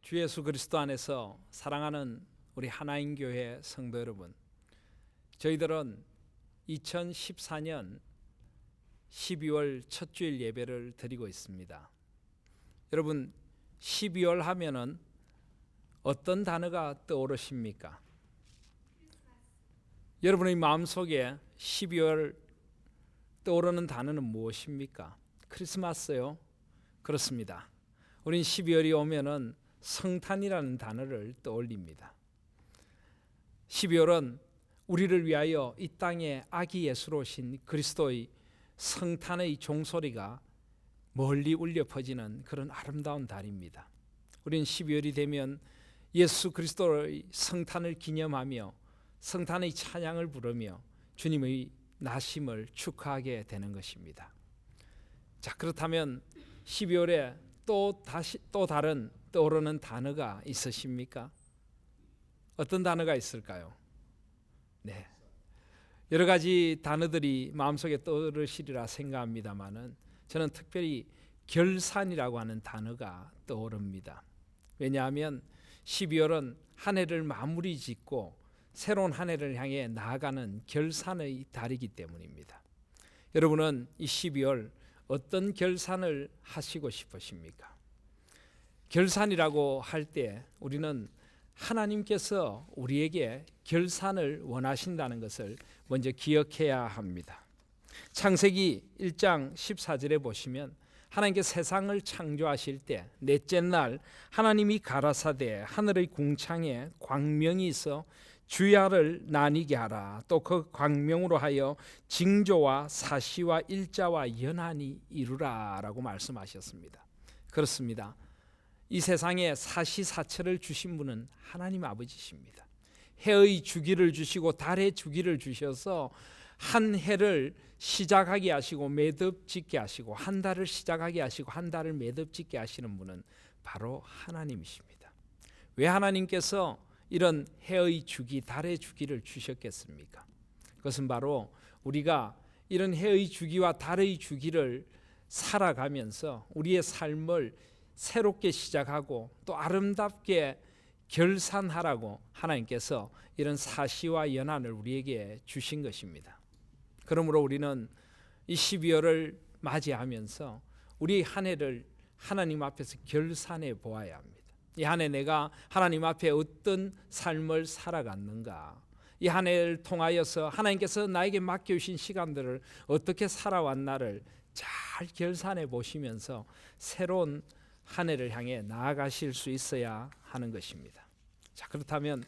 주 예수 그리스도 안에서 사랑하는 우리 하나인 교회 성도 여러분, 저희들은 2014년 12월 첫 주일 예배를 드리고 있습니다. 여러분, 12월 하면은 어떤 단어가 떠오르십니까? 여러분의 마음속에 12월 떠오르는 단어는 무엇입니까? 크리스마스요? 그렇습니다. 우린 12월이 오면은 성탄이라는 단어를 떠올립니다. 12월은 우리를 위하여 이 땅에 아기 예수로 오신 그리스도의 성탄의 종소리가 멀리 울려 퍼지는 그런 아름다운 달입니다. 우리는 12월이 되면 예수 그리스도의 성탄을 기념하며 성탄의 찬양을 부르며 주님의 나심을 축하하게 되는 것입니다. 자, 그렇다면 12월에 또 다른 떠오르는 단어가 있으십니까? 어떤 단어가 있을까요? 네, 여러 가지 단어들이 마음속에 떠오르시리라 생각합니다만은 저는 특별히 결산이라고 하는 단어가 떠오릅니다. 왜냐하면 12월은 한 해를 마무리 짓고 새로운 한 해를 향해 나아가는 결산의 달이기 때문입니다. 여러분은 이 12월 어떤 결산을 하시고 싶으십니까? 결산이라고 할 때 우리는 하나님께서 우리에게 결산을 원하신다는 것을 먼저 기억해야 합니다. 창세기 1장 14절에 보시면 하나님께서 세상을 창조하실 때 넷째 날 하나님이 가라사대 하늘의 궁창에 광명이 있어 주야를 나뉘게 하라. 또 그 광명으로 하여 징조와 사시와 일자와 연한이 이루라 라고 말씀하셨습니다. 그렇습니다. 이 세상에 사시사철을 주신 분은 하나님 아버지십니다. 해의 주기를 주시고 달의 주기를 주셔서 한 해를 시작하게 하시고 매듭짓게 하시고 한 달을 시작하게 하시고 한 달을 매듭짓게 하시는 분은 바로 하나님이십니다. 왜 하나님께서 이런 해의 주기, 달의 주기를 주셨겠습니까? 그것은 바로 우리가 이런 해의 주기와 달의 주기를 살아가면서 우리의 삶을 새롭게 시작하고 또 아름답게 결산하라고 하나님께서 이런 사시와 연한을 우리에게 주신 것입니다. 그러므로 우리는 이 12월을 맞이하면서 우리 한 해를 하나님 앞에서 결산해 보아야 합니다. 이 한 해 내가 하나님 앞에 어떤 삶을 살아갔는가, 이 한 해를 통하여서 하나님께서 나에게 맡겨주신 시간들을 어떻게 살아왔나를 잘 결산해 보시면서 새로운 한 해를 향해 나아가실 수 있어야 하는 것입니다. 자, 그렇다면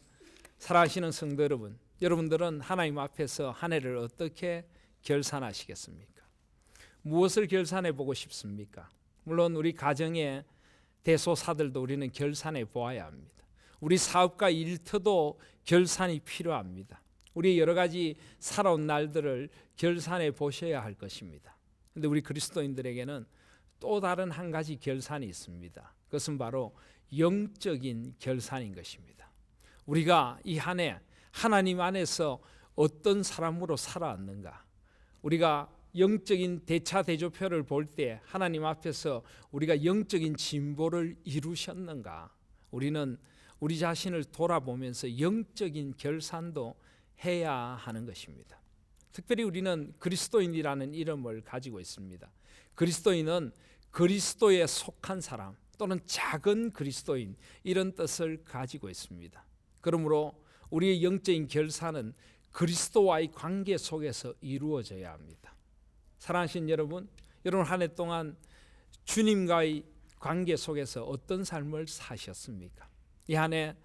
사랑하시는 성도 여러분, 여러분들은 하나님 앞에서 한 해를 어떻게 결산하시겠습니까? 무엇을 결산해 보고 싶습니까? 물론 우리 가정의 대소사들도 우리는 결산해 보아야 합니다. 우리 사업과 일터도 결산이 필요합니다. 우리 여러 가지 살아온 날들을 결산해 보셔야 할 것입니다. 그런데 우리 그리스도인들에게는 또 다른 한 가지 결산이 있습니다. 그것은 바로 영적인 결산인 것입니다. 우리가 이 한 해 하나님 안에서 어떤 사람으로 살아왔는가, 우리가 영적인 대차대조표를 볼 때 하나님 앞에서 우리가 영적인 진보를 이루셨는가, 우리는 우리 자신을 돌아보면서 영적인 결산도 해야 하는 것입니다. 특별히 우리는 그리스도인이라는 이름을 가지고 있습니다. 그리스도인은 그리스도에 속한 사람 또는 작은 그리스도인, 이런 뜻을 가지고 있습니다. 그러므로 우리의 영적인 결산은 그리스도와의 관계 속에서 이루어져야 합니다. 사랑하신 여러분, 여러분 한 해 동안 주님과의 관계 속에서 어떤 삶을 사셨습니까? 이 한 해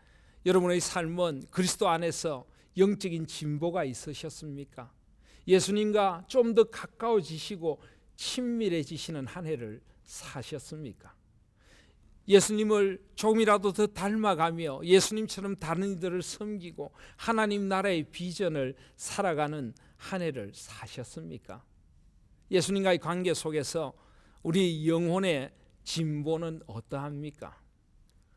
여러분의 삶은 그리스도 안에서 영적인 진보가 있으셨습니까? 예수님과 좀 더 가까워지시고 친밀해지시는 한 해를 사셨습니까? 예수님을 조금이라도 더 닮아가며 예수님처럼 다른 이들을 섬기고 하나님 나라의 비전을 살아가는 한 해를 사셨습니까? 예수님과의 관계 속에서 우리 영혼의 진보는 어떠합니까?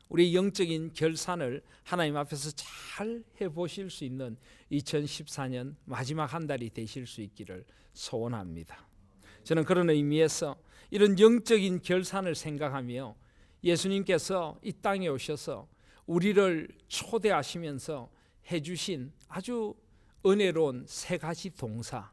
우리 영적인 결산을 하나님 앞에서 잘 해보실 수 있는 2014년 마지막 한 달이 되실 수 있기를 소원합니다. 저는 그런 의미에서 이런 영적인 결산을 생각하며 예수님께서 이 땅에 오셔서 우리를 초대하시면서 해주신 아주 은혜로운 세 가지 동사,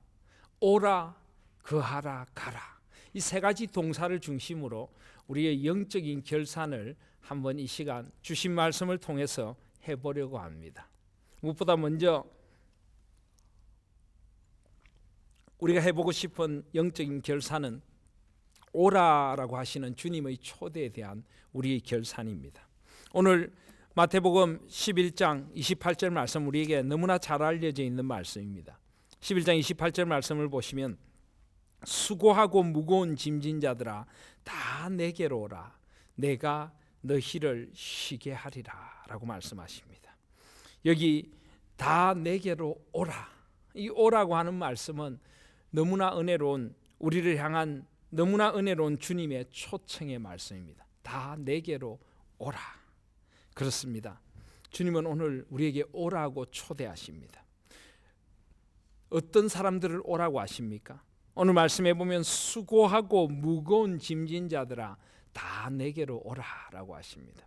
오라, 거하라, 가라, 이 세 가지 동사를 중심으로 우리의 영적인 결산을 한번 이 시간 주신 말씀을 통해서 해보려고 합니다. 무엇보다 먼저 우리가 해보고 싶은 영적인 결산은 오라라고 하시는 주님의 초대에 대한 우리의 결산입니다. 오늘 마태복음 11장 28절 말씀, 우리에게 너무나 잘 알려져 있는 말씀입니다. 11장 28절 말씀을 보시면 수고하고 무거운 짐진 자들아 다 내게로 오라, 내가 너희를 쉬게 하리라 라고 말씀하십니다. 여기 다 내게로 오라, 이 오라고 하는 말씀은 너무나 은혜로운, 우리를 향한 너무나 은혜로운 주님의 초청의 말씀입니다. 다 내게로 오라. 그렇습니다. 주님은 오늘 우리에게 오라고 초대하십니다. 어떤 사람들을 오라고 하십니까? 오늘 말씀해 보면 수고하고 무거운 짐진 자들아 다 내게로 오라라고 하십니다.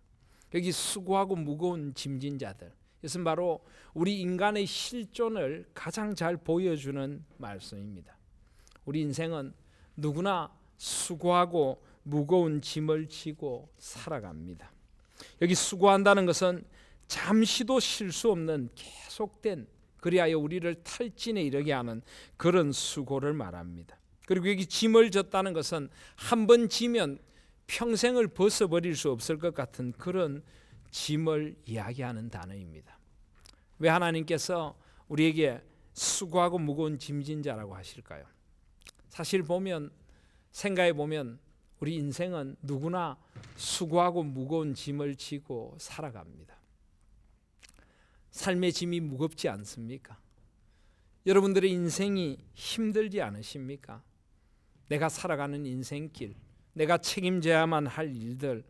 여기 수고하고 무거운 짐진 자들, 이것은 바로 우리 인간의 실존을 가장 잘 보여주는 말씀입니다. 우리 인생은 누구나 수고하고 무거운 짐을 지고 살아갑니다. 여기 수고한다는 것은 잠시도 쉴 수 없는 계속된, 그리하여 우리를 탈진에 이르게 하는 그런 수고를 말합니다. 그리고 여기 짐을 졌다는 것은 한 번 지면 평생을 벗어버릴 수 없을 것 같은 그런 짐을 이야기하는 단어입니다. 왜 하나님께서 우리에게 수고하고 무거운 짐진 자라고 하실까요? 사실 보면, 생각해 보면 우리 인생은 누구나 수고하고 무거운 짐을 지고 살아갑니다. 삶의 짐이 무겁지 않습니까? 여러분들의 인생이 힘들지 않으십니까? 내가 살아가는 인생길, 내가 책임져야만 할 일들,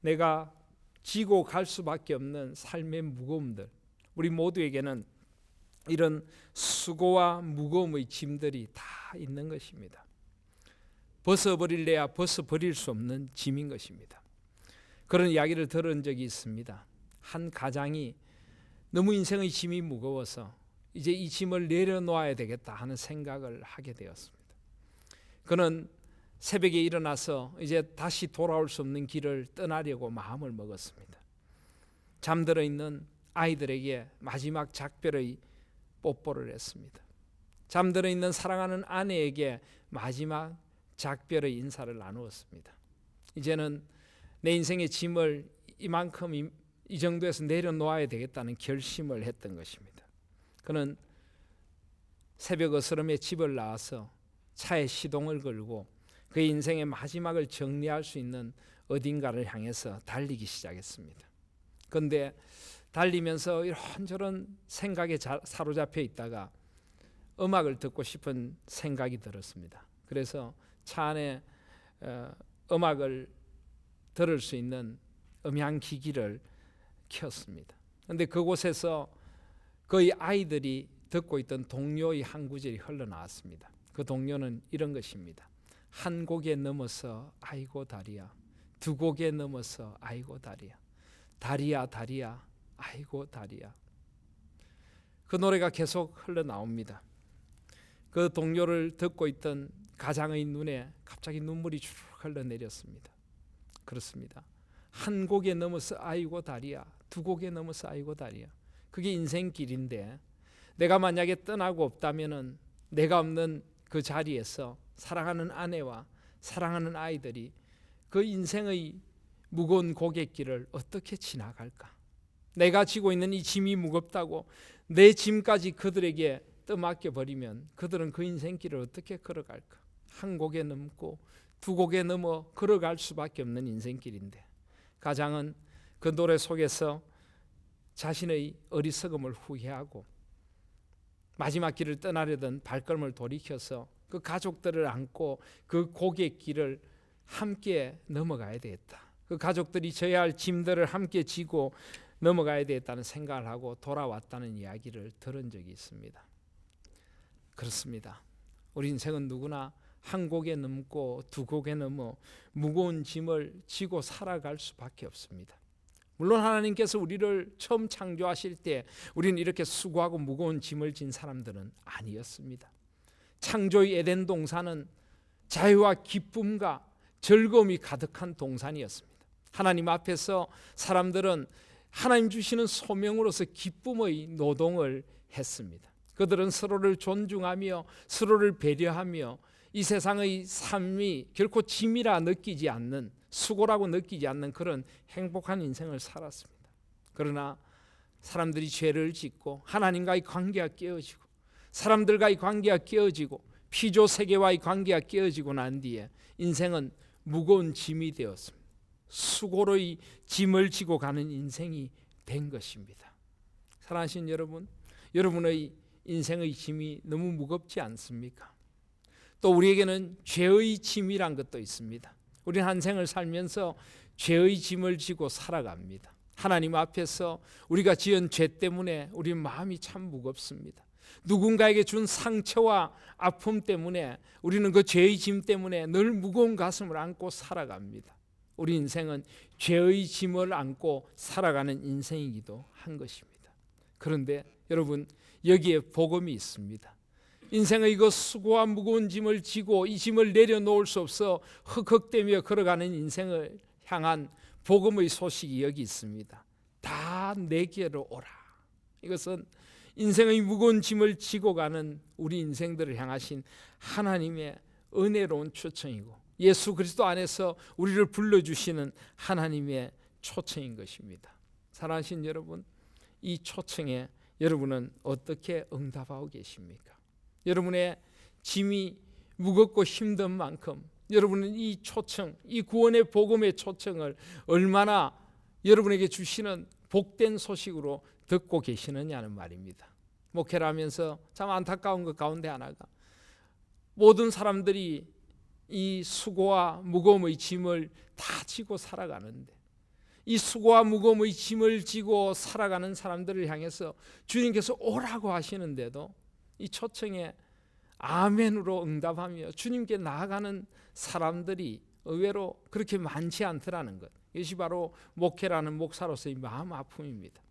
내가 지고 갈 수밖에 없는 삶의 무거움들, 우리 모두에게는 이런 수고와 무거움의 짐들이 다 있는 것입니다. 벗어버릴래야 벗어버릴 수 없는 짐인 것입니다. 그런 이야기를 들은 적이 있습니다. 한 가장이 너무 인생의 짐이 무거워서 이제 이 짐을 내려놓아야 되겠다 하는 생각을 하게 되었습니다. 그는 새벽에 일어나서 이제 다시 돌아올 수 없는 길을 떠나려고 마음을 먹었습니다. 잠들어 있는 아이들에게 마지막 작별의 뽀뽀를 했습니다. 잠들어 있는 사랑하는 아내에게 마지막 작별의 인사를 나누었습니다. 이제는 내 인생의 짐을 이만큼 이 정도에서 내려놓아야 되겠다는 결심을 했던 것입니다. 그는 새벽 어스름에 집을 나와서 차에 시동을 걸고 그의 인생의 마지막을 정리할 수 있는 어딘가를 향해서 달리기 시작했습니다. 그런데 달리면서 이런저런 생각에 사로잡혀 있다가 음악을 듣고 싶은 생각이 들었습니다. 그래서 차 안에 음악을 들을 수 있는 음향기기를 켰습니다. 그런데 그곳에서 그의 아이들이 듣고 있던 동요의 한 구절이 흘러나왔습니다. 그 동요는 이런 것입니다. 한 곡에 넘어서 아이고 다리야, 두 곡에 넘어서 아이고 다리야, 다리야 다리야 아이고 다리야. 그 노래가 계속 흘러나옵니다. 그 동요를 듣고 있던 가장의 눈에 갑자기 눈물이 쭉 흘러내렸습니다. 그렇습니다. 한 곡에 넘어서 아이고 다리야, 두 곡에 넘어서 아이고 다리야. 그게 인생길인데 내가 만약에 떠나고 없다면은 내가 없는 그 자리에서 사랑하는 아내와 사랑하는 아이들이 그 인생의 무거운 고갯길을 어떻게 지나갈까? 내가 지고 있는 이 짐이 무겁다고 내 짐까지 그들에게 떠맡겨 버리면 그들은 그 인생길을 어떻게 걸어갈까? 한 곡에 넘고 두 곡에 넘어 걸어갈 수밖에 없는 인생길인데 가장은 그 노래 속에서 자신의 어리석음을 후회하고 마지막 길을 떠나려던 발걸음을 돌이켜서 그 가족들을 안고 그 고갯길을 함께 넘어가야 되겠다. 그 가족들이 져야 할 짐들을 함께 지고 넘어가야 되겠다는 생각을 하고 돌아왔다는 이야기를 들은 적이 있습니다. 그렇습니다. 우리 인생은 누구나 한 곡에 넘고 두 곡에 넘어 무거운 짐을 지고 살아갈 수밖에 없습니다. 물론 하나님께서 우리를 처음 창조하실 때 우리는 이렇게 수고하고 무거운 짐을 진 사람들은 아니었습니다. 창조의 에덴 동산은 자유와 기쁨과 즐거움이 가득한 동산이었습니다. 하나님 앞에서 사람들은 하나님 주시는 소명으로서 기쁨의 노동을 했습니다. 그들은 서로를 존중하며 서로를 배려하며 이 세상의 삶이 결코 짐이라 느끼지 않는, 수고라고 느끼지 않는 그런 행복한 인생을 살았습니다. 그러나 사람들이 죄를 짓고 하나님과의 관계가 깨어지고 사람들과의 관계가 깨어지고 피조 세계와의 관계가 깨어지고 난 뒤에 인생은 무거운 짐이 되었습니다. 수고로의 짐을 지고 가는 인생이 된 것입니다. 사랑하신 여러분, 여러분의 인생의 짐이 너무 무겁지 않습니까? 또 우리에게는 죄의 짐이란 것도 있습니다. 우리는 한 생을 살면서 죄의 짐을 지고 살아갑니다. 하나님 앞에서 우리가 지은 죄 때문에 우리 마음이 참 무겁습니다. 누군가에게 준 상처와 아픔 때문에 우리는 그 죄의 짐 때문에 늘 무거운 가슴을 안고 살아갑니다. 우리 인생은 죄의 짐을 안고 살아가는 인생이기도 한 것입니다. 그런데 여러분, 여기에 복음이 있습니다. 인생의 그 수고와 무거운 짐을 지고 이 짐을 내려놓을 수 없어 흑흑대며 걸어가는 인생을 향한 복음의 소식이 여기 있습니다. 다 내게로 오라. 이것은 인생의 무거운 짐을 지고 가는 우리 인생들을 향하신 하나님의 은혜로운 초청이고 예수 그리스도 안에서 우리를 불러주시는 하나님의 초청인 것입니다. 사랑하신 여러분, 이 초청에 여러분은 어떻게 응답하고 계십니까? 여러분의 짐이 무겁고 힘든 만큼 여러분은 이 초청, 이 구원의 복음의 초청을 얼마나 여러분에게 주시는 복된 소식으로 듣고 계시느냐는 말입니다. 목회를 하면서 참 안타까운 것 가운데 하나가 모든 사람들이 이 수고와 무거움의 짐을 다 지고 살아가는데 이 수고와 무거움의 짐을 지고 살아가는 사람들을 향해서 주님께서 오라고 하시는데도 이 초청에 아멘으로 응답하며 주님께 나아가는 사람들이 의외로 그렇게 많지 않더라는 것. 이것이 바로 목회라는 목사로서의 마음 아픔입니다.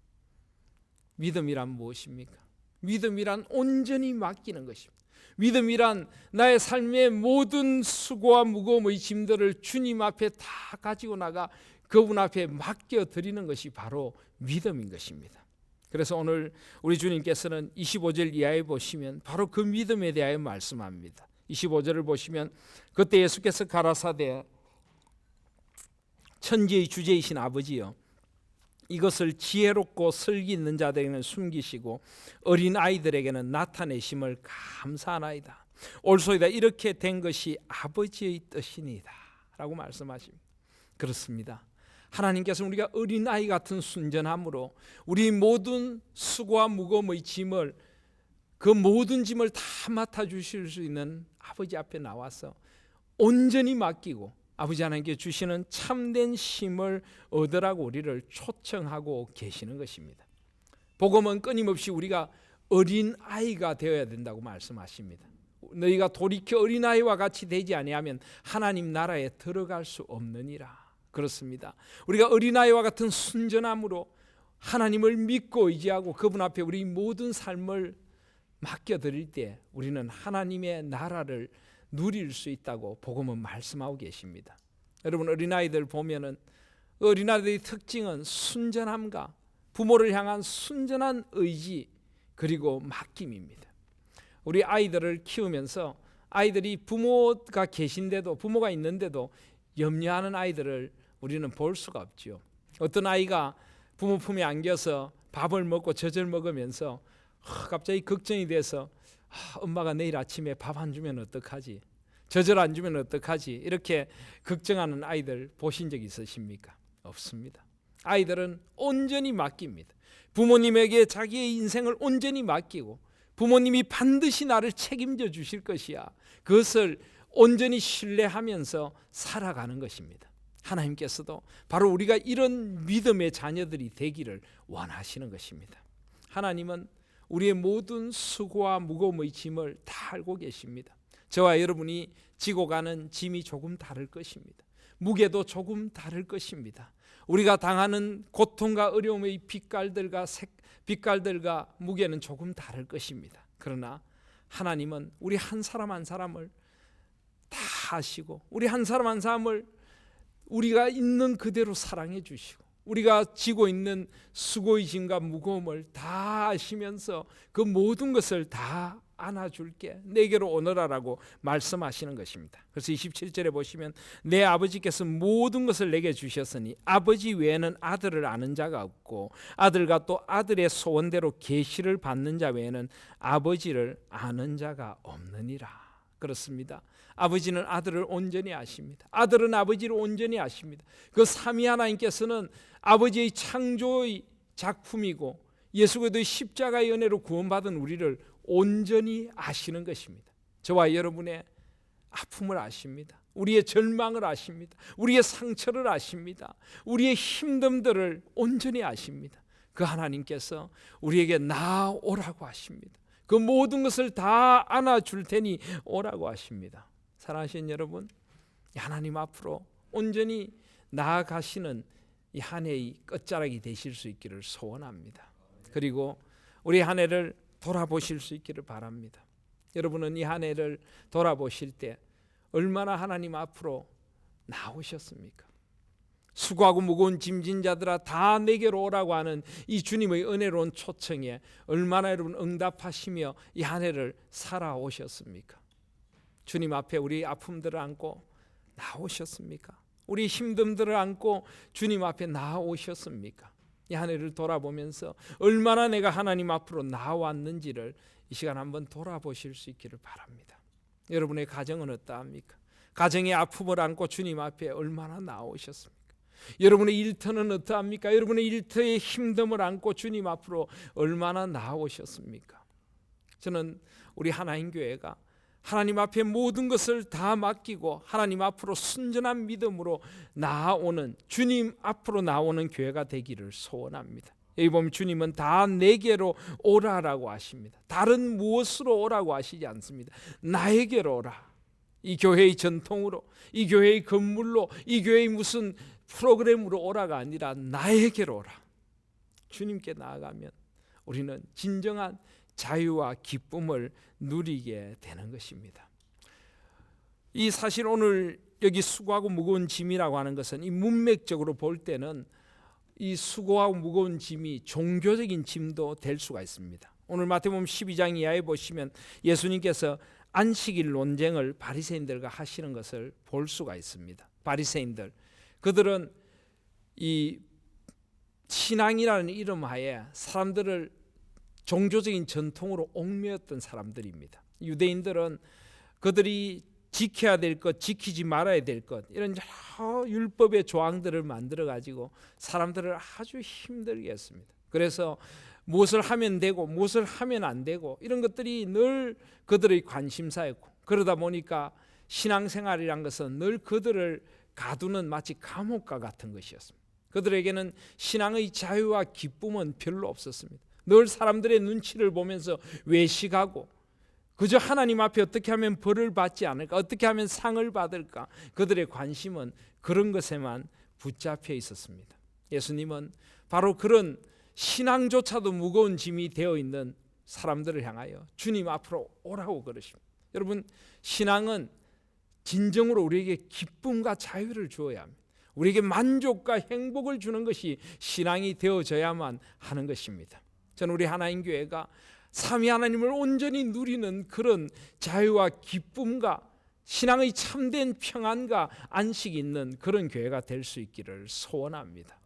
믿음이란 무엇입니까? 믿음이란 온전히 맡기는 것입니다. 믿음이란 나의 삶의 모든 수고와 무거움의 짐들을 주님 앞에 다 가지고 나가 그분 앞에 맡겨드리는 것이 바로 믿음인 것입니다. 그래서 오늘 우리 주님께서는 25절 이하에 보시면 바로 그 믿음에 대하여 말씀합니다. 25절을 보시면 그때 예수께서 가라사대 천지의 주제이신 아버지여 이것을 지혜롭고 슬기 있는 자들에게는 숨기시고 어린 아이들에게는 나타내심을 감사하나이다. 옳소이다. 이렇게 된 것이 아버지의 뜻이니이다 라고 말씀하십니다. 그렇습니다. 하나님께서 우리가 어린아이 같은 순전함으로 우리 모든 수고와 무거움의 짐을 그 모든 짐을 다 맡아주실 수 있는 아버지 앞에 나와서 온전히 맡기고 아버지 하나님께 주시는 참된 쉼을 얻으라고 우리를 초청하고 계시는 것입니다. 복음은 끊임없이 우리가 어린아이가 되어야 된다고 말씀하십니다. 너희가 돌이켜 어린아이와 같이 되지 아니하면 하나님 나라에 들어갈 수 없느니라. 그렇습니다. 우리가 어린아이와 같은 순전함으로 하나님을 믿고 의지하고 그분 앞에 우리 모든 삶을 맡겨드릴 때 우리는 하나님의 나라를 누릴 수 있다고 복음은 말씀하고 계십니다. 여러분, 어린아이들 보면은 어린아이들의 특징은 순전함과 부모를 향한 순전한 의지 그리고 맡김입니다. 우리 아이들을 키우면서 아이들이 부모가 계신데도 부모가 있는데도 염려하는 아이들을 우리는 볼 수가 없죠. 어떤 아이가 부모 품에 안겨서 밥을 먹고 젖을 먹으면서 갑자기 걱정이 돼서 엄마가 내일 아침에 밥 안 주면 어떡하지? 젖을 안 주면 어떡하지? 이렇게 걱정하는 아이들 보신 적 있으십니까? 없습니다. 아이들은 온전히 맡깁니다. 부모님에게 자기의 인생을 온전히 맡기고 부모님이 반드시 나를 책임져 주실 것이야. 그것을 온전히 신뢰하면서 살아가는 것입니다. 하나님께서도 바로 우리가 이런 믿음의 자녀들이 되기를 원하시는 것입니다. 하나님은 우리의 모든 수고와 무거움의 짐을 다 알고 계십니다. 저와 여러분이 지고 가는 짐이 조금 다를 것입니다. 무게도 조금 다를 것입니다. 우리가 당하는 고통과 어려움의 빛깔들과 무게는 조금 다를 것입니다. 그러나 하나님은 우리 한 사람 한 사람을 다 아시고, 우리 한 사람 한 사람을 우리가 있는 그대로 사랑해 주시고, 우리가 지고 있는 수고의 짐과 무거움을 다 아시면서 그 모든 것을 다 안아줄게, 내게로 오너라라고 말씀하시는 것입니다. 그래서 27절에 보시면 내 아버지께서 모든 것을 내게 주셨으니 아버지 외에는 아들을 아는 자가 없고 아들과 또 아들의 소원대로 계시를 받는 자 외에는 아버지를 아는 자가 없느니라. 그렇습니다. 아버지는 아들을 온전히 아십니다. 아들은 아버지를 온전히 아십니다. 그 삼위 하나님께서는 아버지의 창조의 작품이고 예수 그리스도의 십자가의 은혜로 구원받은 우리를 온전히 아시는 것입니다. 저와 여러분의 아픔을 아십니다. 우리의 절망을 아십니다. 우리의 상처를 아십니다. 우리의 힘듦들을 온전히 아십니다. 그 하나님께서 우리에게 나오라고 하십니다. 그 모든 것을 다 안아줄 테니 오라고 하십니다. 사랑하시는 여러분, 하나님 앞으로 온전히 나아가시는 이 한 해의 끝자락이 되실 수 있기를 소원합니다. 그리고 우리 한 해를 돌아보실 수 있기를 바랍니다. 여러분은 이 한 해를 돌아보실 때 얼마나 하나님 앞으로 나오셨습니까? 수고하고 무거운 짐진 자들아 다 내게로 오라고 하는 이 주님의 은혜로운 초청에 얼마나 여러분 응답하시며 이 한 해를 살아오셨습니까? 주님 앞에 우리 아픔들을 안고 나오셨습니까? 우리 힘듦들을 안고 주님 앞에 나오셨습니까? 이 한 해를 돌아보면서 얼마나 내가 하나님 앞으로 나왔는지를 이 시간 한번 돌아보실 수 있기를 바랍니다. 여러분의 가정은 어떠합니까? 가정의 아픔을 안고 주님 앞에 얼마나 나오셨습니까? 여러분의 일터는 어떠합니까? 여러분의 일터의 힘듦을 안고 주님 앞으로 얼마나 나오셨습니까? 저는 우리 하나님 교회가 하나님 앞에 모든 것을 다 맡기고 하나님 앞으로 순전한 믿음으로 나아오는, 주님 앞으로 나오는 교회가 되기를 소원합니다. 여기 보면 주님은 다 내게로 오라라고 하십니다. 다른 무엇으로 오라고 하시지 않습니다. 나에게로 오라. 이 교회의 전통으로, 이 교회의 건물로, 이 교회의 무슨 프로그램으로 오라가 아니라 나에게로 오라. 주님께 나아가면 우리는 진정한 자유와 기쁨을 누리게 되는 것입니다. 이 사실 오늘 여기 수고하고 무거운 짐이라고 하는 것은 이 문맥적으로 볼 때는 이 수고하고 무거운 짐이 종교적인 짐도 될 수가 있습니다. 오늘 마태복음 12장 이하에 보시면 예수님께서 안식일 논쟁을 바리새인들과 하시는 것을 볼 수가 있습니다. 바리새인들, 그들은 이 신앙이라는 이름 하에 사람들을 종교적인 전통으로 옥매었던 사람들입니다. 유대인들은 그들이 지켜야 될 것, 지키지 말아야 될 것, 이런 여러 율법의 조항들을 만들어 가지고 사람들을 아주 힘들게 했습니다. 그래서 무엇을 하면 되고 무엇을 하면 안 되고 이런 것들이 늘 그들의 관심사였고, 그러다 보니까 신앙생활이란 것은 늘 그들을 가두는 마치 감옥과 같은 것이었습니다. 그들에게는 신앙의 자유와 기쁨은 별로 없었습니다. 늘 사람들의 눈치를 보면서 외식하고 그저 하나님 앞에 어떻게 하면 벌을 받지 않을까, 어떻게 하면 상을 받을까, 그들의 관심은 그런 것에만 붙잡혀 있었습니다. 예수님은 바로 그런 신앙조차도 무거운 짐이 되어 있는 사람들을 향하여 주님 앞으로 오라고 그러십니다. 여러분, 신앙은 진정으로 우리에게 기쁨과 자유를 주어야 합니다. 우리에게 만족과 행복을 주는 것이 신앙이 되어져야만 하는 것입니다. 저는 우리 하나님 교회가 삼위 하나님을 온전히 누리는 그런 자유와 기쁨과 신앙의 참된 평안과 안식이 있는 그런 교회가 될 수 있기를 소원합니다.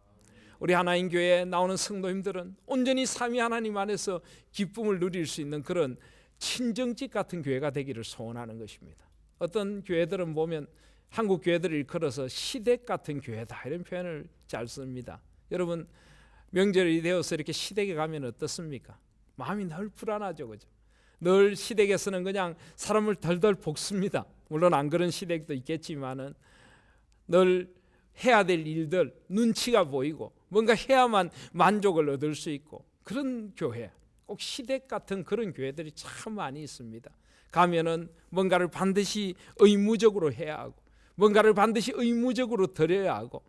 우리 하나님 교회에 나오는 성도님들은 온전히 삼위 하나님 안에서 기쁨을 누릴 수 있는 그런 친정집 같은 교회가 되기를 소원하는 것입니다. 어떤 교회들은 보면 한국 교회들을 일컬어서 시댁 같은 교회다 이런 표현을 잘 씁니다. 여러분, 명절이 되어서 이렇게 시댁에 가면 어떻습니까? 마음이 늘 불안하죠, 그죠? 늘 시댁에서는 그냥 사람을 덜덜 볶습니다. 물론 안 그런 시댁도 있겠지만은 늘 해야 될 일들 눈치가 보이고 뭔가 해야만 만족을 얻을 수 있고, 그런 교회, 꼭 시댁 같은 그런 교회들이 참 많이 있습니다. 가면은 뭔가를 반드시 의무적으로 해야 하고 뭔가를 반드시 의무적으로 드려야 하고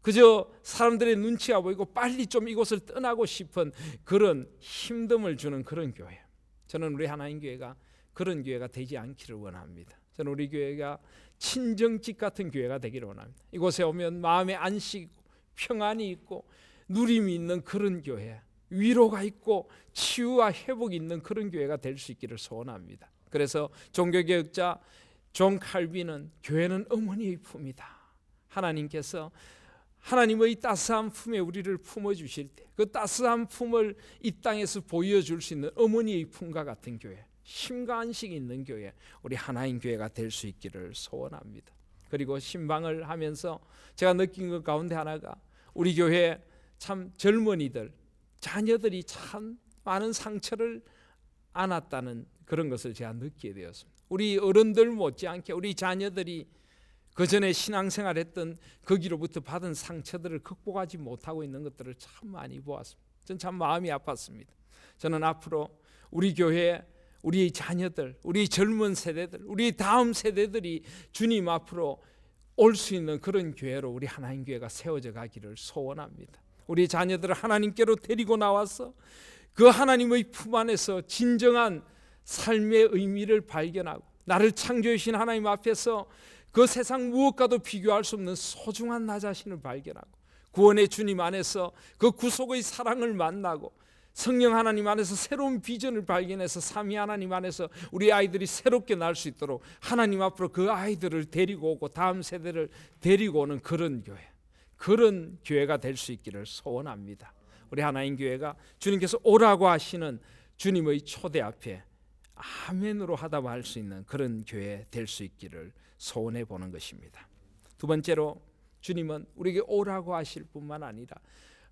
그저 사람들의 눈치가 보이고 빨리 좀 이곳을 떠나고 싶은 그런 힘듦을 주는 그런 교회. 저는 우리 하나님 교회가 그런 교회가 되지 않기를 원합니다. 저는 우리 교회가 친정집 같은 교회가 되기를 원합니다. 이곳에 오면 마음의 안식이 있고 평안이 있고 누림이 있는 그런 교회, 위로가 있고 치유와 회복이 있는 그런 교회가 될 수 있기를 소원합니다. 그래서 종교개혁자 존 칼빈은 교회는 어머니의 품이다. 하나님께서 하나님의 따스한 품에 우리를 품어주실 때 그 따스한 품을 이 땅에서 보여줄 수 있는 어머니의 품과 같은 교회, 힘과 안식이 있는 교회, 우리 하나님 교회가 될 수 있기를 소원합니다. 그리고 신방을 하면서 제가 느낀 것 가운데 하나가 우리 교회 참 젊은이들, 자녀들이 참 많은 상처를 안았다는 그런 것을 제가 느끼게 되었습니다. 우리 어른들 못지않게 우리 자녀들이 그 전에 신앙생활했던 거기로부터 받은 상처들을 극복하지 못하고 있는 것들을 참 많이 보았습니다. 저는 참 마음이 아팠습니다. 저는 앞으로 우리 교회, 우리 자녀들, 우리 젊은 세대들, 우리 다음 세대들이 주님 앞으로 올 수 있는 그런 교회로 우리 하나님 교회가 세워져 가기를 소원합니다. 우리 자녀들을 하나님께로 데리고 나와서 그 하나님의 품 안에서 진정한 삶의 의미를 발견하고 나를 창조해 주신 하나님 앞에서 그 세상 무엇과도 비교할 수 없는 소중한 나 자신을 발견하고 구원의 주님 안에서 그 구속의 사랑을 만나고 성령 하나님 안에서 새로운 비전을 발견해서 삼위 하나님 안에서 우리 아이들이 새롭게 날 수 있도록 하나님 앞으로 그 아이들을 데리고 오고 다음 세대를 데리고 오는 그런 교회, 그런 교회가 될 수 있기를 소원합니다. 우리 하나님 교회가 주님께서 오라고 하시는 주님의 초대 앞에 아멘으로 하답할 수 있는 그런 교회 될 수 있기를 소원해 보는 것입니다. 두 번째로 주님은 우리에게 오라고 하실 뿐만 아니라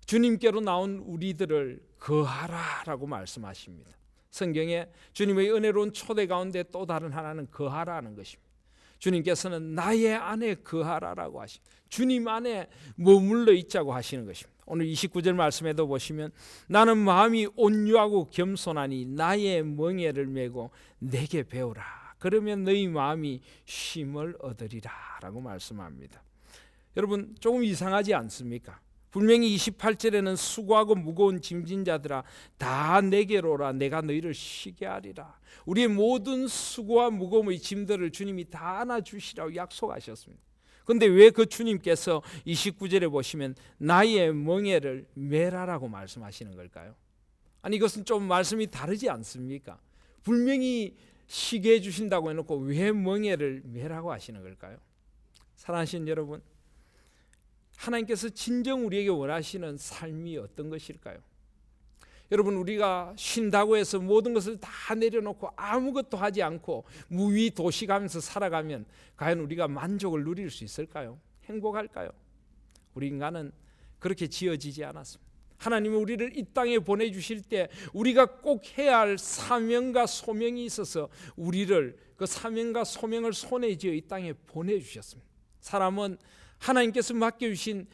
주님께로 나온 우리들을 거하라라고 말씀하십니다. 성경에 주님의 은혜로운 초대 가운데 또 다른 하나는 거하라는 것입니다. 주님께서는 나의 안에 거하라라고 하십니다. 주님 안에 머물러 있자고 하시는 것입니다. 오늘 29절 말씀에도 보시면 나는 마음이 온유하고 겸손하니 나의 멍에를 메고 내게 배우라. 그러면 너희 마음이 쉼을 얻으리라 라고 말씀합니다. 여러분 조금 이상하지 않습니까? 분명히 28절에는 수고하고 무거운 짐진 자들아 다 내게로 오라 내가 너희를 쉬게 하리라. 우리의 모든 수고와 무거움의 짐들을 주님이 다 안아주시라고 약속하셨습니다. 그런데 왜 그 주님께서 29절에 보시면 나의 멍에를 메라라고 말씀하시는 걸까요? 아니 이것은 좀 말씀이 다르지 않습니까? 분명히 쉬게 해주신다고 해놓고 왜 멍에를 메라고 하시는 걸까요? 사랑하시는 여러분, 하나님께서 진정 우리에게 원하시는 삶이 어떤 것일까요? 여러분 우리가 쉰다고 해서 모든 것을 다 내려놓고 아무것도 하지 않고 무위도식하면서 살아가면 과연 우리가 만족을 누릴 수 있을까요? 행복할까요? 우리 인간은 그렇게 지어지지 않았습니다. 하나님은 우리를 이 땅에 보내주실 때 우리가 꼭 해야 할 사명과 소명이 있어서 우리를 그 사명과 소명을 손에 쥐어 이 땅에 보내주셨습니다. 사람은 하나님께서 맡겨주신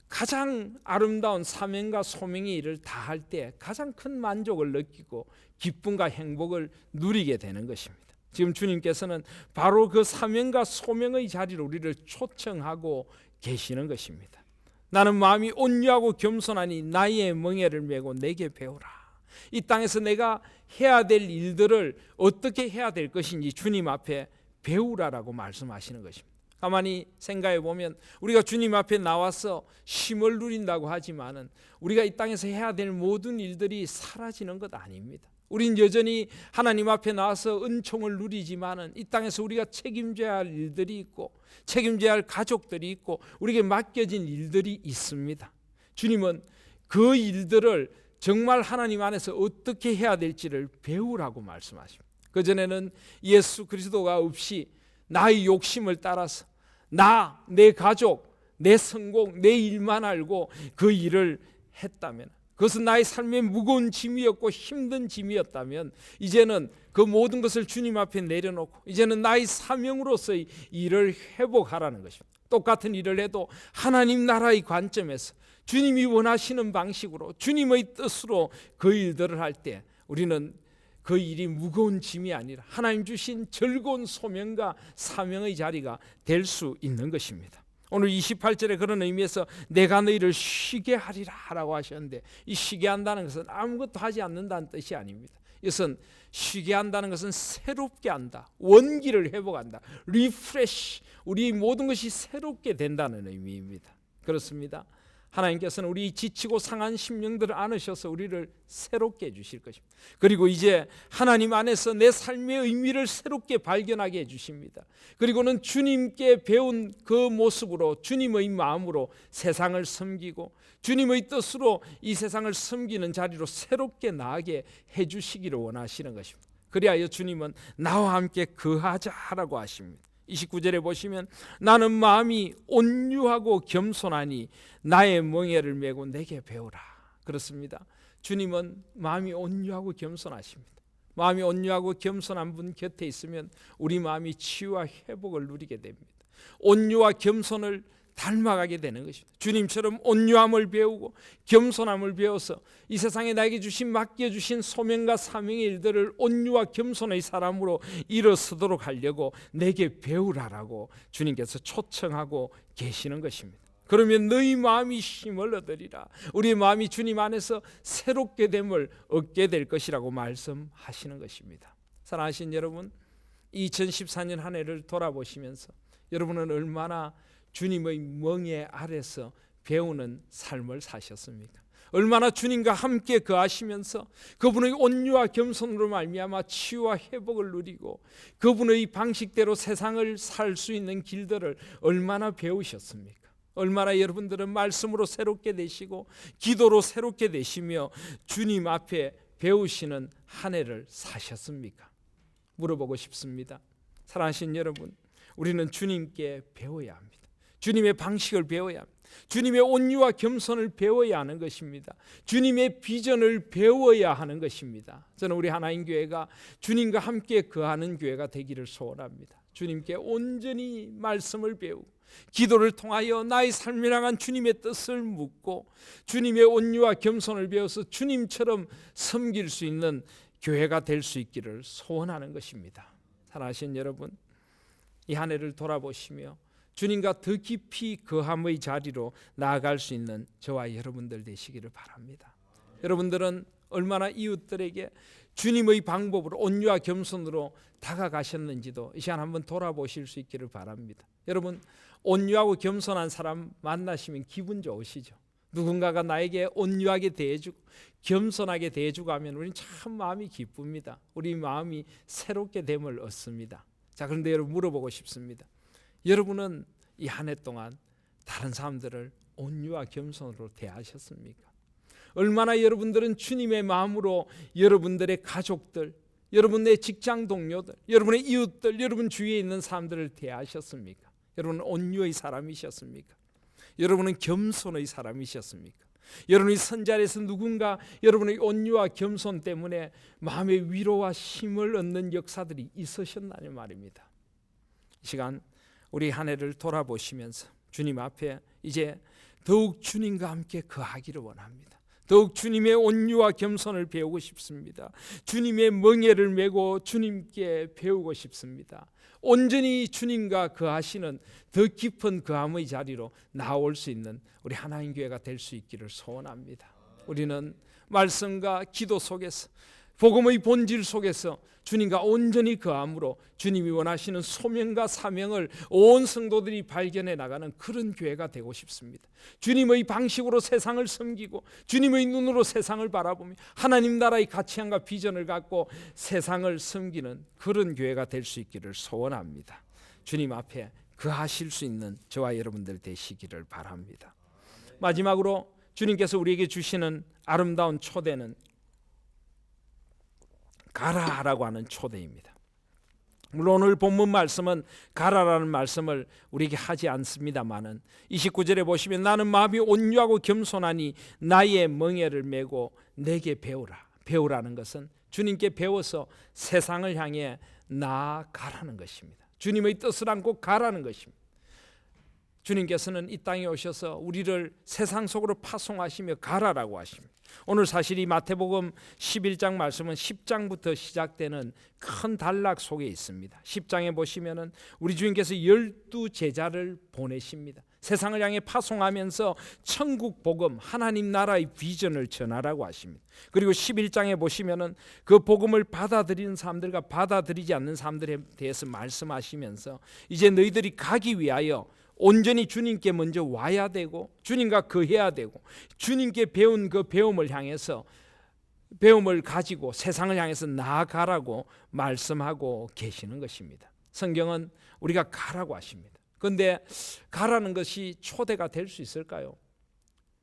가장 아름다운 사명과 소명의 일을 다할 때 가장 큰 만족을 느끼고 기쁨과 행복을 누리게 되는 것입니다. 지금 주님께서는 바로 그 사명과 소명의 자리로 우리를 초청하고 계시는 것입니다. 나는 마음이 온유하고 겸손하니 나의 멍에를 메고 내게 배우라. 이 땅에서 내가 해야 될 일들을 어떻게 해야 될 것인지 주님 앞에 배우라라고 말씀하시는 것입니다. 가만히 생각해 보면 우리가 주님 앞에 나와서 쉼을 누린다고 하지만은 우리가 이 땅에서 해야 될 모든 일들이 사라지는 것 아닙니다. 우린 여전히 하나님 앞에 나와서 은총을 누리지만은 이 땅에서 우리가 책임져야 할 일들이 있고 책임져야 할 가족들이 있고 우리에게 맡겨진 일들이 있습니다. 주님은 그 일들을 정말 하나님 안에서 어떻게 해야 될지를 배우라고 말씀하십니다. 그전에는 예수 그리스도가 없이 나의 욕심을 따라서 나, 내 가족, 내 성공, 내 일만 알고 그 일을 했다면 그것은 나의 삶의 무거운 짐이었고 힘든 짐이었다면 이제는 그 모든 것을 주님 앞에 내려놓고 이제는 나의 사명으로서의 일을 회복하라는 것입니다. 똑같은 일을 해도 하나님 나라의 관점에서 주님이 원하시는 방식으로 주님의 뜻으로 그 일들을 할 때 우리는 그 일이 무거운 짐이 아니라 하나님 주신 즐거운 소명과 사명의 자리가 될 수 있는 것입니다. 오늘 28절에 그런 의미에서 내가 너희를 쉬게 하리라 라고 하셨는데, 이 쉬게 한다는 것은 아무것도 하지 않는다는 뜻이 아닙니다. 이것은 쉬게 한다는 것은 새롭게 한다, 원기를 회복한다, 리프레시, 우리 모든 것이 새롭게 된다는 의미입니다. 그렇습니다. 하나님께서는 우리 지치고 상한 심령들을 안으셔서 우리를 새롭게 해주실 것입니다. 그리고 이제 하나님 안에서 내 삶의 의미를 새롭게 발견하게 해주십니다. 그리고는 주님께 배운 그 모습으로, 주님의 마음으로 세상을 섬기고 주님의 뜻으로 이 세상을 섬기는 자리로 새롭게 나아게 해주시기를 원하시는 것입니다. 그리하여 주님은 나와 함께 거하자라고 하십니다. 29절에 보시면 나는 마음이 온유하고 겸손하니 나의 멍에를 메고 내게 배우라. 그렇습니다. 주님은 마음이 온유하고 겸손하십니다. 마음이 온유하고 겸손한 분 곁에 있으면 우리 마음이 치유와 회복을 누리게 됩니다. 온유와 겸손을 닮아가게 되는 것입니다. 주님처럼 온유함을 배우고 겸손함을 배워서 이 세상에 나에게 맡겨주신 소명과 사명의 일들을 온유와 겸손의 사람으로 일어서도록 하려고 내게 배우라라고 주님께서 초청하고 계시는 것입니다. 그러면 너희 마음이 힘을 얻으리라. 우리의 마음이 주님 안에서 새롭게 됨을 얻게 될 것이라고 말씀하시는 것입니다. 사랑하신 여러분, 2014년 한 해를 돌아보시면서 여러분은 얼마나 주님의 멍에 아래서 배우는 삶을 사셨습니까? 얼마나 주님과 함께 거하시면서 그분의 온유와 겸손으로 말미암아 치유와 회복을 누리고 그분의 방식대로 세상을 살 수 있는 길들을 얼마나 배우셨습니까? 얼마나 여러분들은 말씀으로 새롭게 되시고 기도로 새롭게 되시며 주님 앞에 배우시는 한 해를 사셨습니까? 물어보고 싶습니다. 사랑하신 여러분, 우리는 주님께 배워야 합니다. 주님의 방식을 배워야 합니다. 주님의 온유와 겸손을 배워야 하는 것입니다. 주님의 비전을 배워야 하는 것입니다. 저는 우리 하나님 교회가 주님과 함께 거하는 교회가 되기를 소원합니다. 주님께 온전히 말씀을 배우고 기도를 통하여 나의 삶을 향한 주님의 뜻을 묻고 주님의 온유와 겸손을 배워서 주님처럼 섬길 수 있는 교회가 될 수 있기를 소원하는 것입니다. 사랑하신 여러분, 이 한 해를 돌아보시며 주님과 더 깊이 거함의 자리로 나아갈 수 있는 저와 여러분들 되시기를 바랍니다. 여러분들은 얼마나 이웃들에게 주님의 방법으로 온유와 겸손으로 다가가셨는지도 이 시간 한번 돌아보실 수 있기를 바랍니다. 여러분, 온유하고 겸손한 사람 만나시면 기분 좋으시죠? 누군가가 나에게 온유하게 대해주고 겸손하게 대해주고 하면 우리는 참 마음이 기쁩니다. 우리 마음이 새롭게 됨을 얻습니다. 자, 그런데 여러분, 물어보고 싶습니다. 여러분은 이 한 해 동안 다른 사람들을 온유와 겸손으로 대하셨습니까? 얼마나 여러분들은 주님의 마음으로 여러분들의 가족들, 여러분의 직장 동료들, 여러분의 이웃들, 여러분 주위에 있는 사람들을 대하셨습니까? 여러분은 온유의 사람이셨습니까? 여러분은 겸손의 사람이셨습니까? 여러분의 선자리에서 누군가 여러분의 온유와 겸손 때문에 마음의 위로와 힘을 얻는 역사들이 있으셨나요 말입니다. 이 시간 우리 한 해를 돌아보시면서 주님 앞에 이제 더욱 주님과 함께 거하기를 원합니다. 더욱 주님의 온유와 겸손을 배우고 싶습니다. 주님의 멍에를 메고 주님께 배우고 싶습니다. 온전히 주님과 거하시는 더 깊은 거함의 자리로 나올 수 있는 우리 하나님 교회가 될 수 있기를 소원합니다. 우리는 말씀과 기도 속에서 복음의 본질 속에서 주님과 온전히 거함으로 주님이 원하시는 소명과 사명을 온 성도들이 발견해 나가는 그런 교회가 되고 싶습니다. 주님의 방식으로 세상을 섬기고 주님의 눈으로 세상을 바라보며 하나님 나라의 가치관과 비전을 갖고 세상을 섬기는 그런 교회가 될 수 있기를 소원합니다. 주님 앞에 거하실 수 있는 저와 여러분들 되시기를 바랍니다. 마지막으로 주님께서 우리에게 주시는 아름다운 초대는 가라라고 하는 초대입니다. 물론 오늘 본문 말씀은 가라라는 말씀을 우리에게 하지 않습니다만은 29절에 보시면 나는 마음이 온유하고 겸손하니 나의 멍에를 메고 내게 배우라. 배우라는 것은 주님께 배워서 세상을 향해 나아가라는 것입니다. 주님의 뜻을 안고 가라는 것입니다. 주님께서는 이 땅에 오셔서 우리를 세상 속으로 파송하시며 가라라고 하십니다. 오늘 사실 이 마태복음 11장 말씀은 10장부터 시작되는 큰 단락 속에 있습니다. 10장에 보시면은 우리 주님께서 12제자를 보내십니다. 세상을 향해 파송하면서 천국 복음, 하나님 나라의 비전을 전하라고 하십니다. 그리고 11장에 보시면은 그 복음을 받아들이는 사람들과 받아들이지 않는 사람들에 대해서 말씀하시면서 이제 너희들이 가기 위하여 온전히 주님께 먼저 와야 되고 주님과 거해야 되고 주님께 배운 그 배움을 향해서 배움을 가지고 세상을 향해서 나아가라고 말씀하고 계시는 것입니다. 성경은 우리가 가라고 하십니다. 그런데 가라는 것이 초대가 될 수 있을까요?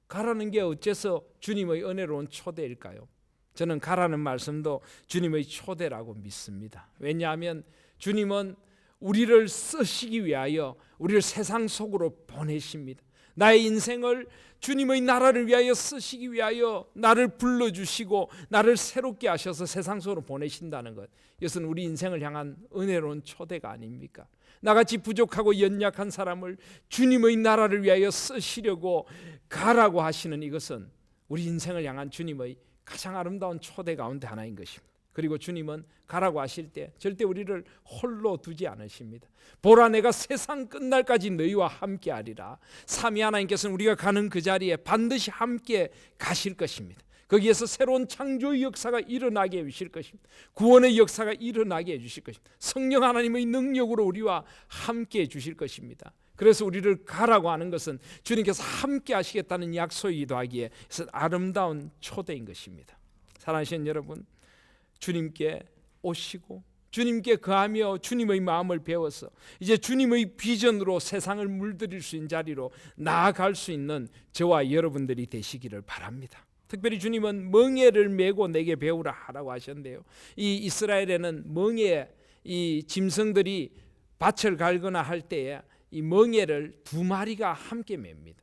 가라는 게 어째서 주님의 은혜로운 초대일까요? 저는 가라는 말씀도 주님의 초대라고 믿습니다. 왜냐하면 주님은 우리를 쓰시기 위하여 우리를 세상 속으로 보내십니다. 나의 인생을 주님의 나라를 위하여 쓰시기 위하여 나를 불러주시고 나를 새롭게 하셔서 세상 속으로 보내신다는 것, 이것은 우리 인생을 향한 은혜로운 초대가 아닙니까? 나같이 부족하고 연약한 사람을 주님의 나라를 위하여 쓰시려고 가라고 하시는 이것은 우리 인생을 향한 주님의 가장 아름다운 초대 가운데 하나인 것입니다. 그리고 주님은 가라고 하실 때 절대 우리를 홀로 두지 않으십니다. 보라, 내가 세상 끝날까지 너희와 함께 하리라. 삼위 하나님께서는 우리가 가는 그 자리에 반드시 함께 가실 것입니다. 거기에서 새로운 창조의 역사가 일어나게 해주실 것입니다. 구원의 역사가 일어나게 해주실 것입니다. 성령 하나님의 능력으로 우리와 함께 해주실 것입니다. 그래서 우리를 가라고 하는 것은 주님께서 함께 하시겠다는 약속이기도 하기에 아름다운 초대인 것입니다. 사랑하시는 여러분, 주님께 오시고 주님께 거하며 주님의 마음을 배워서 이제 주님의 비전으로 세상을 물들일 수 있는 자리로 나아갈 수 있는 저와 여러분들이 되시기를 바랍니다. 특별히 주님은 멍에를 메고 내게 배우라 하라고 하셨는데요, 이 이스라엘에는 멍에, 이 짐승들이 밭을 갈거나 할 때에 이 멍에를 두 마리가 함께 맵니다.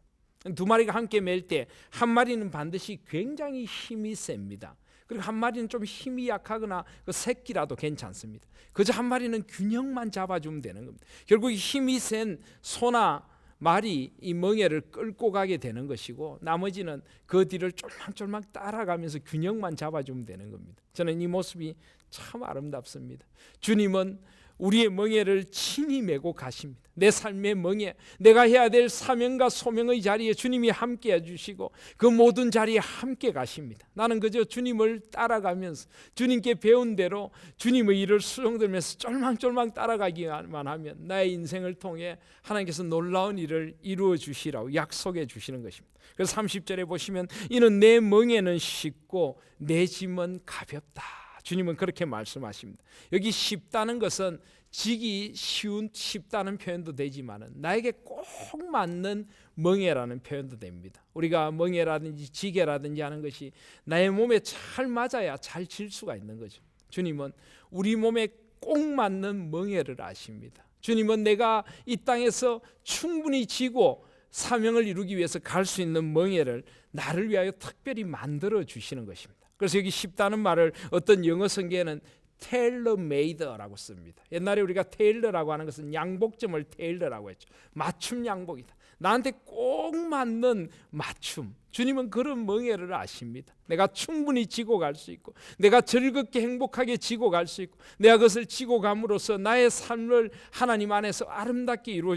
두 마리가 함께 맬 때 한 마리는 반드시 굉장히 힘이 셉니다. 그리고 한 마리는 좀 힘이 약하거나 그 새끼라도 괜찮습니다. 그저 한 마리는 균형만 잡아주면 되는 겁니다. 결국 힘이 센 소나 말이 이 멍에를 끌고 가게 되는 것이고 나머지는 그 뒤를 쫄랑쫄랑 따라가면서 균형만 잡아주면 되는 겁니다. 저는 이 모습이 참 아름답습니다. 주님은 우리의 멍에를 친히 메고 가십니다. 내 삶의 멍에, 내가 해야 될 사명과 소명의 자리에 주님이 함께 해주시고 그 모든 자리에 함께 가십니다. 나는 그저 주님을 따라가면서 주님께 배운 대로 주님의 일을 수종들면서 쫄망쫄망 따라가기만 하면 나의 인생을 통해 하나님께서 놀라운 일을 이루어 주시라고 약속해 주시는 것입니다. 그래서 30절에 보시면 이는 내 멍에는 쉽고 내 짐은 가볍다. 주님은 그렇게 말씀하십니다. 여기 쉽다는 것은 지기 쉽다는 표현도 되지만 나에게 꼭 맞는 멍에라는 표현도 됩니다. 우리가 멍에라든지 지게라든지 하는 것이 나의 몸에 잘 맞아야 잘 질 수가 있는 거죠. 주님은 우리 몸에 꼭 맞는 멍에를 아십니다. 주님은 내가 이 땅에서 충분히 지고 사명을 이루기 위해서 갈 수 있는 멍에를 나를 위하여 특별히 만들어 주시는 것입니다. 그래서 여기 쉽다는 말을 어떤 영어 성경에는 테일러메이드라고 씁니다. 옛날에 우리가 테일러라고 하는 것은 양복점을 테일러라고 했죠. 맞춤 양복이다. 나한테 꼭 맞는 맞춤. 주님은 그런 멍에를 아십니다. 내가 충분히 지고 갈 수 있고 내가 즐겁게 행복하게 지고 갈 수 있고 내가 그것을 지고 감으로써 나의 삶을 하나님 안에서 아름답게 이루어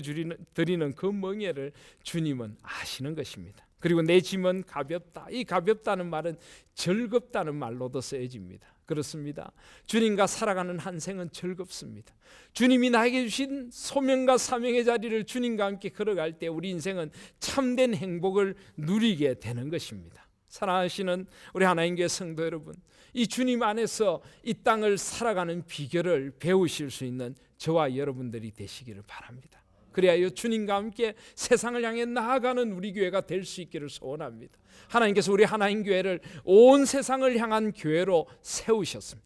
드리는 그 멍에를 주님은 아시는 것입니다. 그리고 내 짐은 가볍다. 이 가볍다는 말은 즐겁다는 말로도 쓰여집니다. 그렇습니다. 주님과 살아가는 한 생은 즐겁습니다. 주님이 나에게 주신 소명과 사명의 자리를 주님과 함께 걸어갈 때 우리 인생은 참된 행복을 누리게 되는 것입니다. 사랑하시는 우리 하나님 교회 성도 여러분, 이 주님 안에서 이 땅을 살아가는 비결을 배우실 수 있는 저와 여러분들이 되시기를 바랍니다. 그래야 주님과 함께 세상을 향해 나아가는 우리 교회가 될 수 있기를 소원합니다. 하나님께서 우리 하나님 교회를 온 세상을 향한 교회로 세우셨습니다.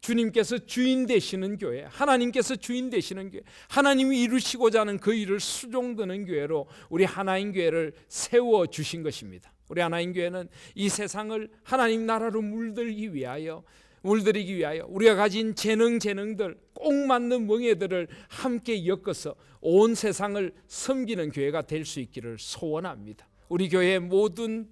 주님께서 주인 되시는 교회, 하나님께서 주인 되시는 교회, 하나님이 이루시고자 하는 그 일을 수종드는 교회로 우리 하나님 교회를 세워주신 것입니다. 우리 하나님 교회는 이 세상을 하나님 나라로 물들이기 위하여 우리가 가진 재능들, 꼭 맞는 멍에들을 함께 엮어서 온 세상을 섬기는 교회가 될 수 있기를 소원합니다. 우리 교회의 모든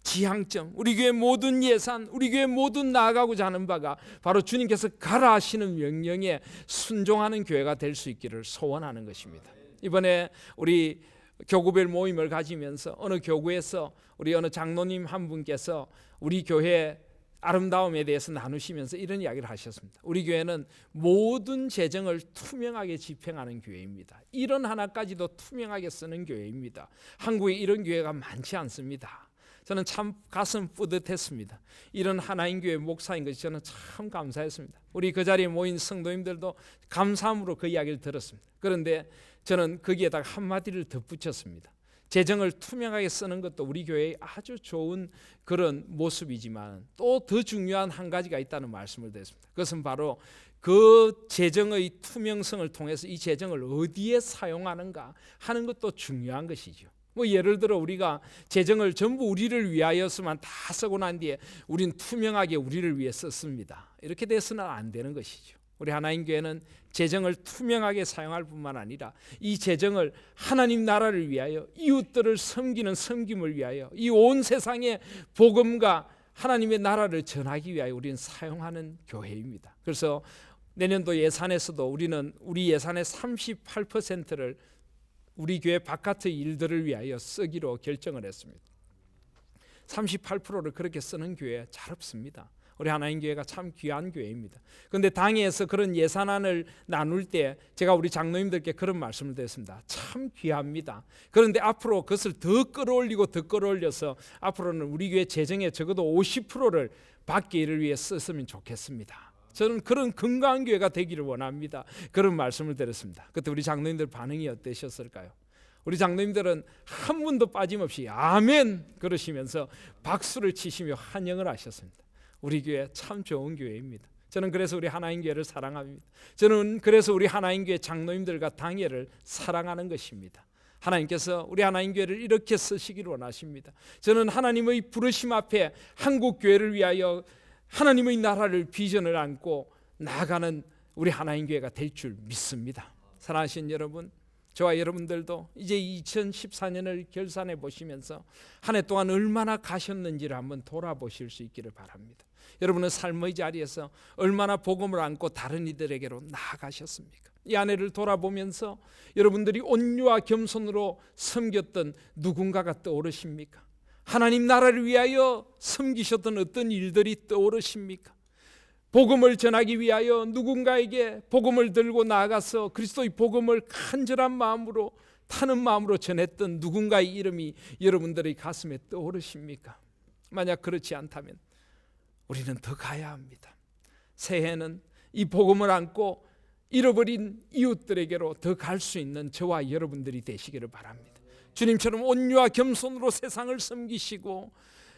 지향점, 우리 교회의 모든 예산, 우리 교회의 모든 나아가고자 하는 바가 바로 주님께서 가라 하시는 명령에 순종하는 교회가 될 수 있기를 소원하는 것입니다. 이번에 우리 교구별 모임을 가지면서 어느 교구에서 우리 어느 장로님 한 분께서 우리 교회 아름다움에 대해서 나누시면서 이런 이야기를 하셨습니다. 우리 교회는 모든 재정을 투명하게 집행하는 교회입니다. 1원 하나까지도 투명하게 쓰는 교회입니다. 한국에 이런 교회가 많지 않습니다. 저는 참 가슴 뿌듯했습니다. 이런 하나인 교회 목사인 것이 저는 참 감사했습니다. 우리 그 자리에 모인 성도님들도 감사함으로 그 이야기를 들었습니다. 그런데 저는 거기에다가 한마디를 덧붙였습니다. 재정을 투명하게 쓰는 것도 우리 교회의 아주 좋은 그런 모습이지만 또 더 중요한 한 가지가 있다는 말씀을 드렸습니다. 그것은 바로 그 재정의 투명성을 통해서 이 재정을 어디에 사용하는가 하는 것도 중요한 것이죠. 예를 들어 우리가 재정을 전부 우리를 위하여서만 다 쓰고 난 뒤에 우린 투명하게 우리를 위해 썼습니다. 이렇게 돼서는 안 되는 것이죠. 우리 하나님 교회는 재정을 투명하게 사용할 뿐만 아니라 이 재정을 하나님 나라를 위하여 이웃들을 섬기는 섬김을 위하여 이 온 세상에 복음과 하나님의 나라를 전하기 위하여 우리는 사용하는 교회입니다. 그래서 내년도 예산에서도 우리는 우리 예산의 38%를 우리 교회 바깥의 일들을 위하여 쓰기로 결정을 했습니다. 38%를 그렇게 쓰는 교회 잘 없습니다. 우리 하나님 교회가 참 귀한 교회입니다. 그런데 당에서 그런 예산안을 나눌 때 제가 우리 장로님들께 그런 말씀을 드렸습니다. 참 귀합니다. 그런데 앞으로 그것을 더 끌어올리고 더 끌어올려서 앞으로는 우리 교회 재정의 적어도 50%를 밖의 일을 위해 썼으면 좋겠습니다. 저는 그런 건강한 교회가 되기를 원합니다. 그런 말씀을 드렸습니다. 그때 우리 장로님들 반응이 어떠셨을까요? 우리 장로님들은 한 분도 빠짐없이 아멘 그러시면서 박수를 치시며 환영을 하셨습니다. 우리 교회 참 좋은 교회입니다. 저는 그래서 우리 하나님 교회를 사랑합니다. 저는 그래서 우리 하나님 교회 장로님들과 당회를 사랑하는 것입니다. 하나님께서 우리 하나님 교회를 이렇게 쓰시기를 원하십니다. 저는 하나님의 부르심 앞에 한국 교회를 위하여 하나님의 나라를 비전을 안고 나아가는 우리 하나님 교회가 될 줄 믿습니다. 사랑하신 여러분, 저와 여러분들도 이제 2014년을 결산해 보시면서 한 해 동안 얼마나 가셨는지를 한번 돌아보실 수 있기를 바랍니다. 여러분은 삶의 자리에서 얼마나 복음을 안고 다른 이들에게로 나아가셨습니까? 이 한 해를 돌아보면서 여러분들이 온유와 겸손으로 섬겼던 누군가가 떠오르십니까? 하나님 나라를 위하여 섬기셨던 어떤 일들이 떠오르십니까? 복음을 전하기 위하여 누군가에게 복음을 들고 나아가서 그리스도의 복음을 간절한 마음으로 타는 마음으로 전했던 누군가의 이름이 여러분들의 가슴에 떠오르십니까? 만약 그렇지 않다면 우리는 더 가야 합니다. 새해는 이 복음을 안고 잃어버린 이웃들에게로 더 갈 수 있는 저와 여러분들이 되시기를 바랍니다. 주님처럼 온유와 겸손으로 세상을 섬기시고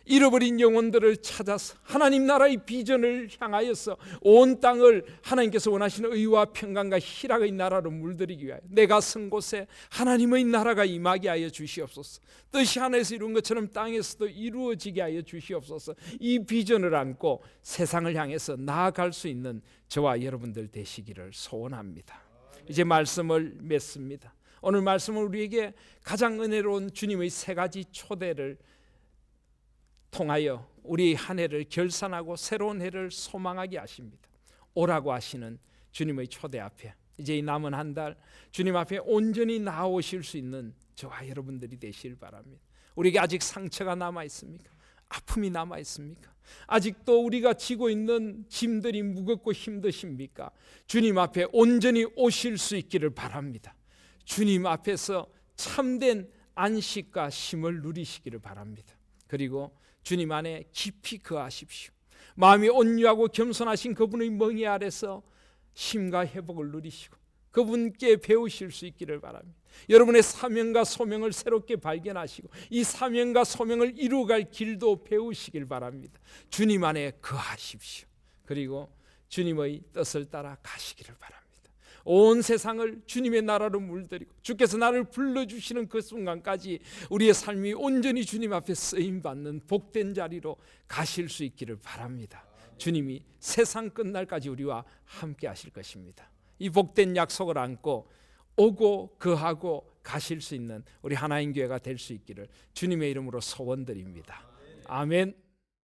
잃어버린 영혼들을 찾아서 하나님 나라의 비전을 향하여서 온 땅을 하나님께서 원하시는 의와 평강과 희락의 나라로 물들이기 위하여 내가 선 곳에 하나님의 나라가 임하게 하여 주시옵소서. 뜻이 하늘에서 이룬 것처럼 땅에서도 이루어지게 하여 주시옵소서. 이 비전을 안고 세상을 향해서 나아갈 수 있는 저와 여러분들 되시기를 소원합니다. 이제 말씀을 맺습니다. 오늘 말씀은 우리에게 가장 은혜로운 주님의 세 가지 초대를 통하여 우리 한 해를 결산하고 새로운 해를 소망하게 하십니다. 오라고 하시는 주님의 초대 앞에 이제 이 남은 한 달 주님 앞에 온전히 나오실 수 있는 저와 여러분들이 되시길 바랍니다. 우리에게 아직 상처가 남아 있습니까? 아픔이 남아 있습니까? 아직도 우리가 지고 있는 짐들이 무겁고 힘드십니까? 주님 앞에 온전히 오실 수 있기를 바랍니다. 주님 앞에서 참된 안식과 쉼을 누리시기를 바랍니다. 그리고 주님 안에 깊이 거하십시오. 마음이 온유하고 겸손하신 그분의 멍에 아래서 쉼과 회복을 누리시고 그분께 배우실 수 있기를 바랍니다. 여러분의 사명과 소명을 새롭게 발견하시고 이 사명과 소명을 이루어갈 길도 배우시길 바랍니다. 주님 안에 거하십시오. 그리고 주님의 뜻을 따라 가시기를 바랍니다. 온 세상을 주님의 나라로 물들이고 주께서 나를 불러주시는 그 순간까지 우리의 삶이 온전히 주님 앞에 쓰임받는 복된 자리로 가실 수 있기를 바랍니다. 주님이 세상 끝날까지 우리와 함께 하실 것입니다. 이 복된 약속을 안고 오고 거하고 가실 수 있는 우리 하나님 교회가 될 수 있기를 주님의 이름으로 소원드립니다. 아멘.